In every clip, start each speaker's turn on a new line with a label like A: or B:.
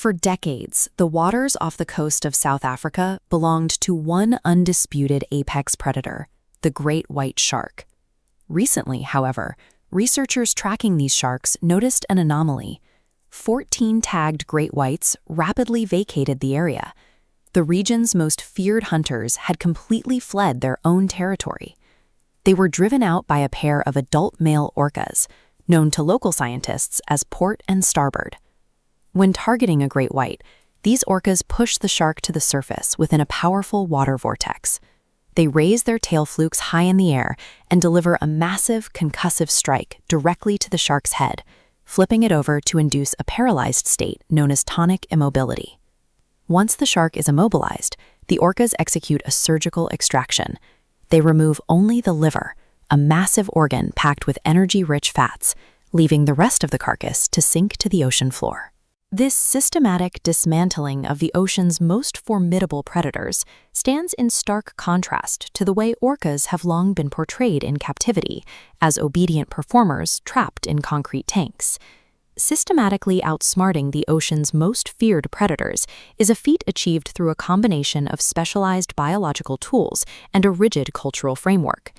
A: For decades, the waters off the coast of South Africa belonged to one undisputed apex predator, the great white shark. Recently, however, researchers tracking these sharks noticed an anomaly. 14 tagged great whites rapidly vacated the area. The region's most feared hunters had completely fled their own territory. They were driven out by a pair of adult male orcas, known to local scientists as port and starboard. When targeting a great white, these orcas push the shark to the surface within a powerful water vortex. They raise their tail flukes high in the air and deliver a massive concussive strike directly to the shark's head, flipping it over to induce a paralyzed state known as tonic immobility. Once the shark is immobilized, the orcas execute a surgical extraction. They remove only the liver, a massive organ packed with energy-rich fats, leaving the rest of the carcass to sink to the ocean floor. This systematic dismantling of the ocean's most formidable predators stands in stark contrast to the way orcas have long been portrayed in captivity, as obedient performers trapped in concrete tanks. Systematically outsmarting the ocean's most feared predators is a feat achieved through a combination of specialized biological tools and a rigid cultural framework.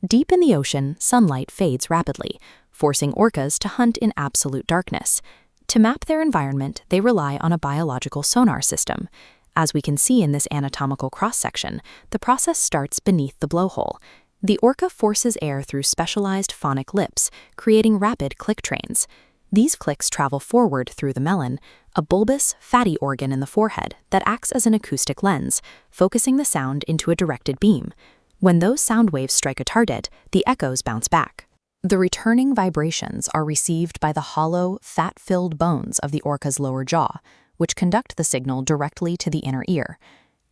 A: Deep in the ocean, sunlight fades rapidly, forcing orcas to hunt in absolute darkness. To map their environment, they rely on a biological sonar system. As we can see in this anatomical cross-section, the process starts beneath the blowhole. The orca forces air through specialized phonic lips, creating rapid click trains. These clicks travel forward through the melon, a bulbous, fatty organ in the forehead that acts as an acoustic lens, focusing the sound into a directed beam. When those sound waves strike a target, the echoes bounce back. The returning vibrations are received by the hollow, fat-filled bones of the orca's lower jaw, which conduct the signal directly to the inner ear.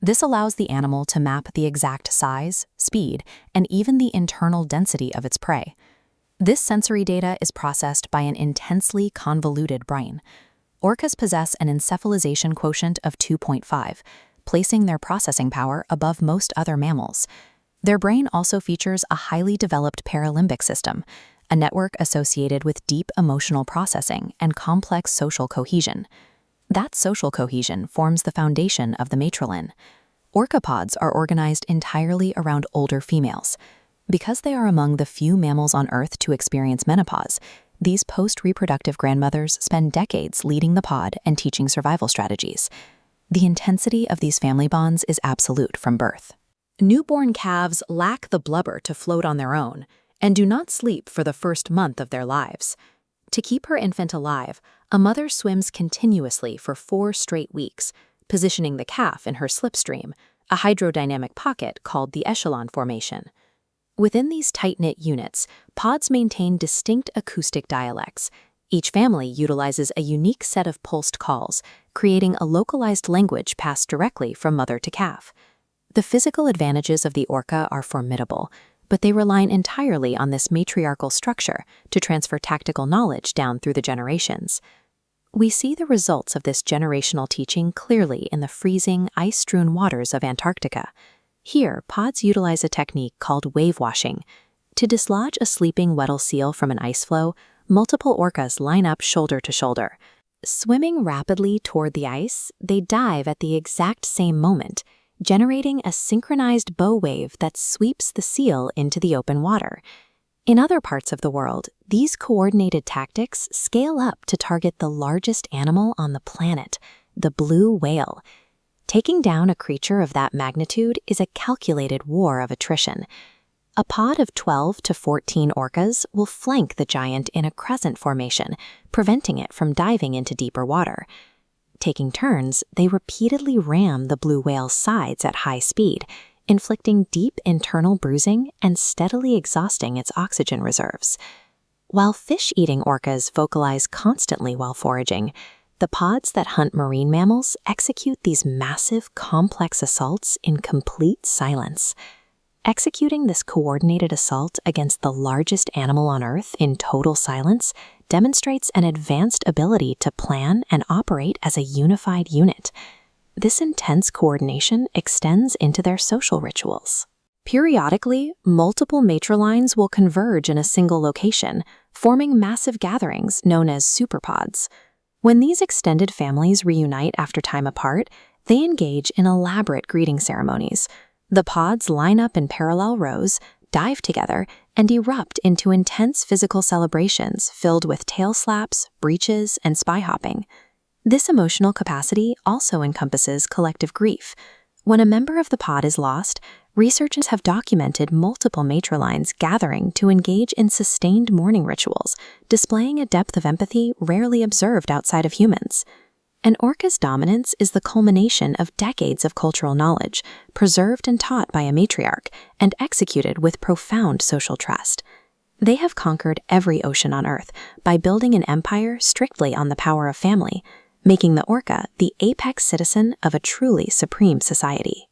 A: This allows the animal to map the exact size, speed, and even the internal density of its prey. This sensory data is processed by an intensely convoluted brain. Orcas possess an encephalization quotient of 2.5, placing their processing power above most other mammals. Their brain also features a highly developed paralimbic system, a network associated with deep emotional processing and complex social cohesion. That social cohesion forms the foundation of the matrilineal. Orca pods are organized entirely around older females. Because they are among the few mammals on Earth to experience menopause, these post-reproductive grandmothers spend decades leading the pod and teaching survival strategies. The intensity of these family bonds is absolute from birth. Newborn calves lack the blubber to float on their own and do not sleep for the first month of their lives. To keep her infant alive, a mother swims continuously for 4 straight weeks, positioning the calf in her slipstream, a hydrodynamic pocket called the echelon formation. Within these tight-knit units, pods maintain distinct acoustic dialects. Each family utilizes a unique set of pulsed calls, creating a localized language passed directly from mother to calf. The physical advantages of the orca are formidable, but they rely entirely on this matriarchal structure to transfer tactical knowledge down through the generations. We see the results of this generational teaching clearly in the freezing, ice-strewn waters of Antarctica. Here, pods utilize a technique called wave washing. To dislodge a sleeping Weddell seal from an ice floe, multiple orcas line up shoulder to shoulder. Swimming rapidly toward the ice, they dive at the exact same moment, generating a synchronized bow wave that sweeps the seal into the open water. In other parts of the world, these coordinated tactics scale up to target the largest animal on the planet, the blue whale. Taking down a creature of that magnitude is a calculated war of attrition. A pod of 12 to 14 orcas will flank the giant in a crescent formation, preventing it from diving into deeper water. Taking turns, they repeatedly ram the blue whale's sides at high speed, inflicting deep internal bruising and steadily exhausting its oxygen reserves. While fish-eating orcas vocalize constantly while foraging, the pods that hunt marine mammals execute these massive, complex assaults in complete silence. Executing this coordinated assault against the largest animal on Earth in total silence demonstrates an advanced ability to plan and operate as a unified unit. This intense coordination extends into their social rituals. Periodically, multiple matrilines will converge in a single location, forming massive gatherings known as superpods. When these extended families reunite after time apart, they engage in elaborate greeting ceremonies. The pods line up in parallel rows, dive together, and erupt into intense physical celebrations filled with tail slaps, breaches, and spy hopping. This emotional capacity also encompasses collective grief. When a member of the pod is lost, researchers have documented multiple matrilines gathering to engage in sustained mourning rituals, displaying a depth of empathy rarely observed outside of humans. An orca's dominance is the culmination of decades of cultural knowledge, preserved and taught by a matriarch, and executed with profound social trust. They have conquered every ocean on Earth by building an empire strictly on the power of family, making the orca the apex citizen of a truly supreme society.